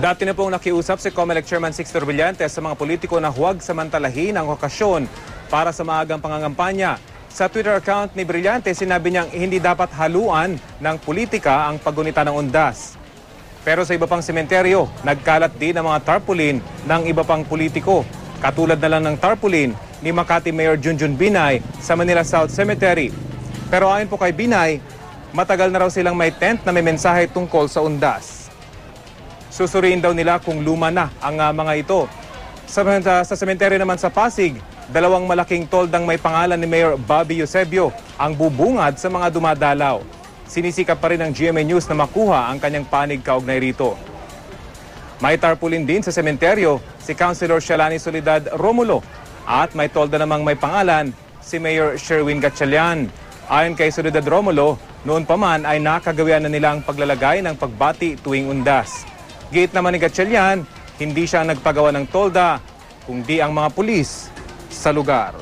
Dati na pong nakiusap si COMELEC Chairman Sixto Villante sa mga politiko na huwag samantalahin ang okasyon para sa maagang pangangampanya. Sa Twitter account ni Brillante, sinabi niyang hindi dapat haluan ng politika ang paggunita ng undas. Pero sa iba pang sementeryo, nagkalat din ang mga tarpaulin ng iba pang politiko. Katulad na lang ng tarpaulin ni Makati Mayor Junjun Binay sa Manila South Cemetery. Pero ayon po kay Binay, matagal na raw silang may tent na may mensahe tungkol sa undas. Susuriin daw nila kung luma na ang mga ito. Sa sementeryo naman sa Pasig, dalawang malaking toldang may pangalan ni Mayor Bobby Eusebio ang bubungad sa mga dumadalaw. Sinisikap pa rin ng GMA News na makuha ang kanyang panig kaugnay rito. May tarpaulin din sa sementeryo si Councilor Shalani Soledad Romulo at may tolda namang may pangalan si Mayor Sherwin Gatchalian. Ayon kay Soledad Romulo, noon pa man ay nakagawian na nila ang paglalagay ng pagbati tuwing undas. Giit naman ni Gatchalian, hindi siya nagpagawa ng tolda, kundi ang mga pulis sa lugar.